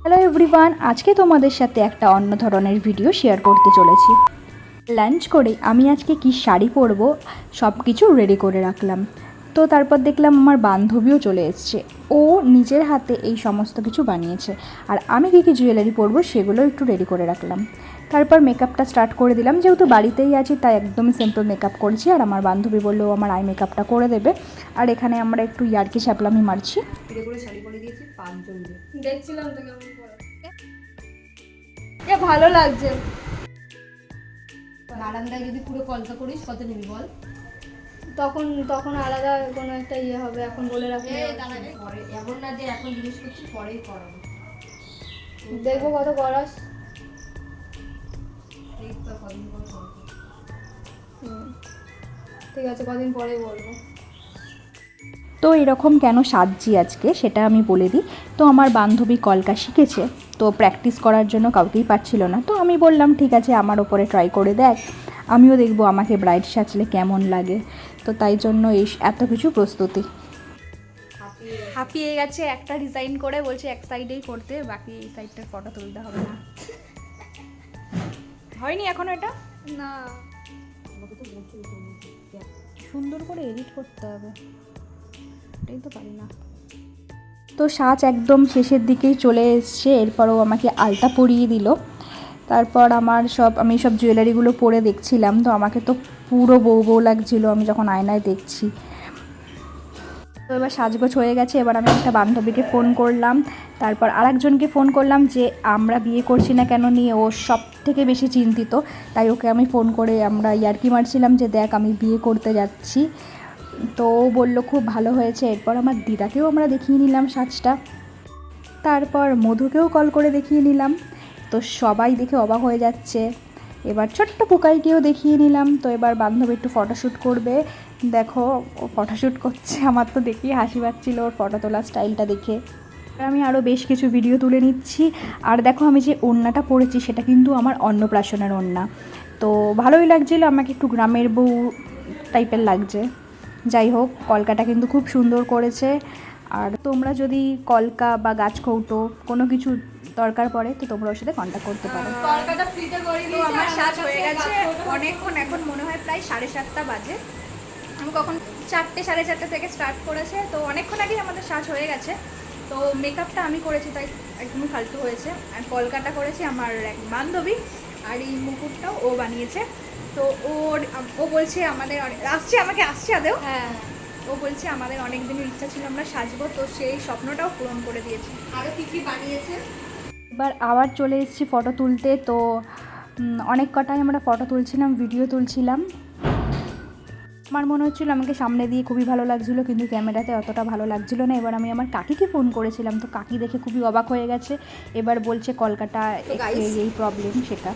Hello everyone, আজকে তোমাদের সাথে একটা অন্য ধরনের ভিডিও শেয়ার করতে চলেছি। লাঞ্চ করে আমি আজকে কি শাড়ি পরবো সব কিছু রেডি করে রাখলাম। তো তারপর দেখলাম আমার বান্ধবীও চলে এসছে, ও নিজের হাতে এই সমস্ত কিছু বানিয়েছে। আর আমি কী কী জুয়েলারি পরবো সেগুলো একটু রেডি করে রাখলাম। তারপর মেকআপটা স্টার্ট করে দিলাম, যেহেতু বাড়িতেই আছি তাই একদমই সিম্পল মেকআপ করছি। আর আমার বান্ধবী বললো আমার আই মেকআপটা করে দেবে। আর এখানে আমরা একটু ইয়ার্কি ছাপলামি মারছি। শাড়ি পরে দিয়েছি 5 জন দেখছিলাম তো কেমন পরে ভালো লাগছে। বারান্দায় যদি পুরো কলকা করিস কত নিবি বল? তখন আলাদা কোনো একটা ইয়ে হবে, এখন বলে রাখি। পরে এমন না যে এখন জিজ্ঞেস করছি পরেই করাবো, দেখবো কত করাস। এই তো কদিন পর করবো। ঠিক আছে, কদিন পরে বলবো। তো এরকম কেন সাজছি আজকে সেটা আমি বলে দিই। তো আমার বান্ধবী কলকা শিখেছে, তো প্র্যাকটিস করার জন্য কাউকেই পাচ্ছিল না। তো আমি বললাম ঠিক আছে আমার ওপরে ট্রাই করে দেখ, আমিও দেখবো আমাকে ব্রাইড সাজলে কেমন লাগে। তো তাই জন্য এত কিছু প্রস্তুতি হাঁপিয়ে গেছে। একটা ডিজাইন করে বলছে এক সাইডেই করতে, বাকি এই সাইডটার ফটো তুলতে হবে না। হয়নি এখনো, এটা না, আমাকে তো বলছি সুন্দর করে এডিট করতে হবে, এটাই তো পারি না। তো সাজ একদম শেষের দিকেই চলে এসছে, এরপরও আমাকে আলতা পরিয়ে দিল। তারপর আমি সব জুয়েলারিগুলো পরে দেখছিলাম, তো আমাকে তো পুরো বউ বউ লাগছিলো আমি যখন আয়নায় দেখছি। তো এবার সাজগোজ হয়ে গেছে, এবার আমি একটা বান্ধবীকে ফোন করলাম, তারপর আরেকজনকে ফোন করলাম যে আমরা বিয়ে করছি না কেন নিয়ে ও সব থেকে বেশি চিন্তিত। তাই ওকে আমি ফোন করে আমরা ইয়ার্কি মারছিলাম যে দেখ আমি বিয়ে করতে যাচ্ছি। তো ও বললো খুব ভালো হয়েছে। এরপর আমার দিদাকেও আমরা দেখিয়ে নিলাম সাজটা, তারপর মধুকেও কল করে দেখিয়ে নিলাম। তো সবাই দেখে অবাক হয়ে যাচ্ছে। এবার ছোট্ট পুকাইকেও দেখিয়ে নিলাম। তো এবার বান্ধবী একটু ফটোশ্যুট করবে, দেখো ও ফটোশ্যুট করছে, আমার তো দেখেই হাসি পাচ্ছিল ওর ফটো তোলার স্টাইলটা দেখে। আমি আরও বেশ কিছু ভিডিও তুলে নিচ্ছি। আর দেখো আমি যে ওড়নাটা পরেছি সেটা কিন্তু আমার অন্নপ্রাশনের ওড়না। তো ভালোই লাগছিলো, আমাকে একটু গ্রামের বউ টাইপের লাগছে। যাই হোক, কলকাটা কিন্তু খুব সুন্দর করেছে। আর তোমরা যদি কলকা বা গাছকৌটো কোনো কিছু দরকার পড়ে তো তোমরা ওর সাথে কন্ট্যাক্ট করতে পারো। কলকাতা ফ্রিতে করে তো দিয়েছে। আমার সাজ হয়ে গেছে অনেকক্ষণ, এখন মনে হয় প্রায় 7:30 বাজে। আমি কখন 4টে 4:30 থেকে স্টার্ট করেছে, তো অনেকক্ষণ আগেই আমাদের সাজ হয়ে গেছে। তো মেকআপটা আমি করেছি তাই একদমই ফালতু হয়েছে। আর কলকাটা করেছি আমার এক বান্ধবী, আর এই মুকুটটাও ও বানিয়েছে। তো ও বলছে আমাদের আসছে আদেও। হ্যাঁ, ও বলছে আমাদের অনেক দিনের ইচ্ছা ছিল আমরা সাজবো, তো সেই স্বপ্নটাও পূরণ করে দিয়েছে। আরো কি কি বানিয়েছে? এবার আবার চলে এসেছি ফটো তুলতে। তো অনেক কটাই আমরা ফটো তুলছিলাম, ভিডিও তুলছিলাম। আমার মনে হচ্ছিলো আমাকে সামনে দিয়ে খুবই ভালো লাগছিলো, কিন্তু ক্যামেরাতে অতটা ভালো লাগছিলো না। এবার আমি আমার কাকিকে ফোন করেছিলাম, তো কাকি দেখে খুবই অবাক হয়ে গেছে। এবার বলছে কলকাতা এই প্রবলেম সেটা।